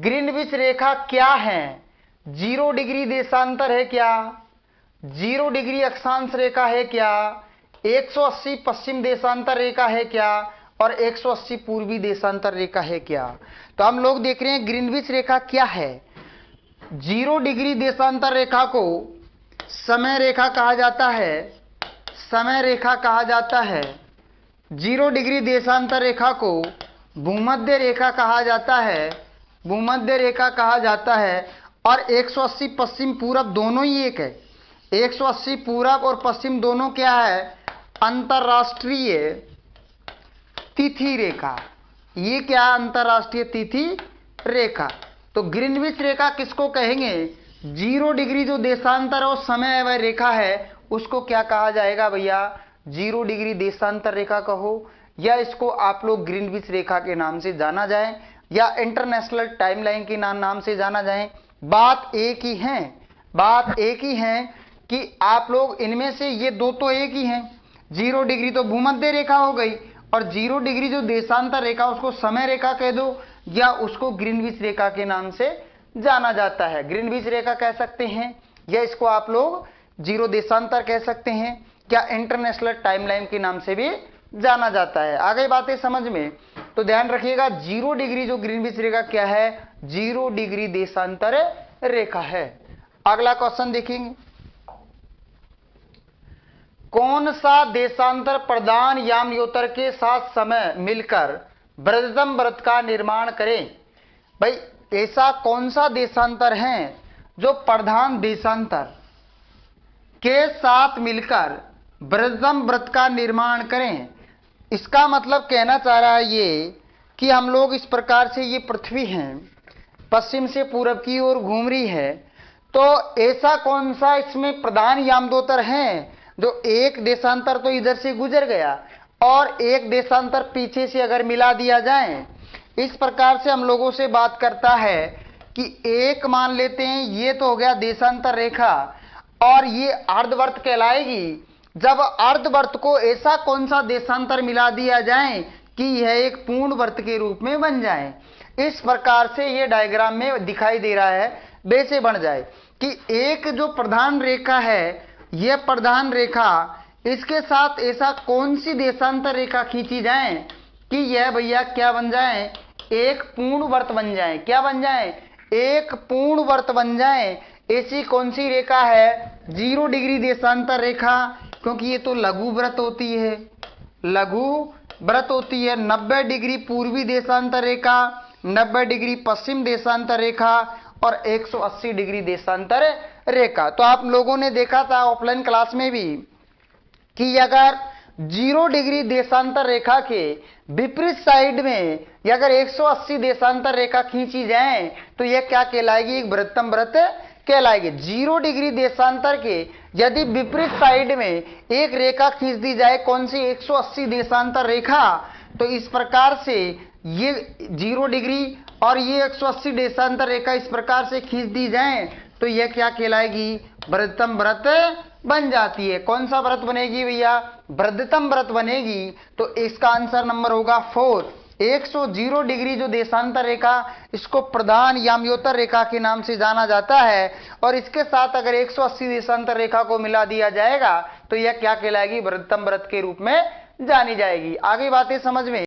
Greenwich रेखा क्या है? 0 degree देशांतर है क्या? 0 डिग्री अक्षांश रेखा है क्या? 180 पश्चिम देशांतर रेखा है क्या? और 180 पूर्वी देशांतर रेखा है क्या? तो हम लोग देख रहे हैं ग्रीनविच रेखा क्या है। 0 डिग्री देशांतर रेखा को समय रेखा कहा जाता है, समय रेखा कहा जाता है। 0 डिग्री देशांतर रेखा को भूमध्य रेखा कहा जाता है, भूमध्य रेखा कहा जाता है। और 180 पश्चिम पूरब दोनों ही एक है। 180 पूरब और पश्चिम दोनों क्या है? अंतरराष्ट्रीय तिथि रेखा। ये क्या? अंतरराष्ट्रीय तिथि रेखा। तो ग्रीनविच रेखा किसको कहेंगे? 0 डिग्री जो देशांतर और समय वह रेखा है उसको क्या कहा जाएगा भैया? 0 डिग्री देशांतर रेखा कहो, या इसको आप लोग ग्रीनविच रेखा के नाम से जाना जाए, या इंटरनेशनल टाइमलाइन के नाम से जाना जाए। बात एक ही है, बात एक ही है कि आप लोग इनमें से ये दो तो एक ही हैं। 0 डिग्री तो भूमध्य रेखा हो गई, और 0 डिग्री जो देशांतर रेखा उसको समय रेखा कह दो, या उसको ग्रीनविच रेखा के नाम से जाना जाता है। ग्रीनविच रेखा कह सकते हैं, या इसको आप लोग 0 देशांतर कह सकते हैं, क्या इंटरनेशनल टाइमलाइन के नाम से भी जाना जाता है। आ गई बातें समझ में? तो ध्यान रखिएगा 0 डिग्री जो ग्रीनविच रेखा क्या है? 0 डिग्री देशांतर रेखा है। अगला क्वेश्चन देखेंगे, कौन सा देशांतर प्रधान यामयोतर के साथ समय मिलकर वृद्धतम व्रत का निर्माण करें? भाई ऐसा कौन सा देशांतर है जो प्रधान देशांतर के साथ मिलकर वृद्धतम व्रत का निर्माण करें? इसका मतलब कहना चाह रहा है ये कि हम लोग इस प्रकार से, ये पृथ्वी है पश्चिम से पूरब की ओर घूम रही है, तो ऐसा कौन सा इसमें प्रधान यामदोतर है जो एक देशांतर तो इधर से गुजर गया और एक देशांतर पीछे से अगर मिला दिया जाए, इस प्रकार से हम लोगों से बात करता है कि एक मान लेते हैं ये तो हो गया देशांतर रेखा, और ये अर्धवर्त कहलाएगी जब अर्धवर्त को ऐसा कौन सा देशांतर मिला दिया जाए कि यह एक पूर्ण वर्त के रूप में बन जाए। इस प्रकार से ये डायग्राम में दिखाई दे रहा है, वैसे बन जाए कि एक जो प्रधान रेखा है, यह प्रधान रेखा, इसके साथ ऐसा कौन सी देशांतर रेखा खींची जाए कि यह भैया क्या बन जाए? एक पूर्ण वर्त बन जाए। क्या बन जाए? एक पूर्ण वर्त बन जाए। ऐसी कौन सी रेखा है? 0 डिग्री देशांतर रेखा, क्योंकि ये तो लघु व्रत होती है, लघु व्रत होती है। 90 डिग्री पूर्वी देशांतर रेखा, 90 डिग्री पश्चिम देशांतर रेखा, और 180 डिग्री देशांतर रेखा। तो आप लोगों ने देखा था ऑफलाइन क्लास में भी कि अगर 0 डिग्री देशांतर रेखा के विपरीत साइड में अगर 180 देशांतर रेखा खींची जाए तो यह क्या कहलाएगी? एक वृत्तम व्रत कहलाएगी। 0 डिग्री देशांतर के यदि विपरीत साइड में एक रेखा खींच दी जाए, कौन सी? 180 देशांतर रेखा, तो इस प्रकार से ये 0 डिग्री और ये 180 देशांतर रेखा इस प्रकार से खींच दी जाए तो यह क्या कहलाएगी? वृद्धतम व्रत बन जाती है। कौन सा व्रत बनेगी भैया? वृद्धतम व्रत बनेगी। तो इसका आंसर नंबर होगा 4। 110 डिग्री जो देशांतर रेखा, इसको प्रधान यामयोतर रेखा के नाम से जाना जाता है, और इसके साथ अगर 180 देशांतर रेखा को मिला दिया जाएगा तो यह क्या कहलाएगी? वृद्धतम व्रत के रूप में जानी जाएगी। आगे बातें समझ में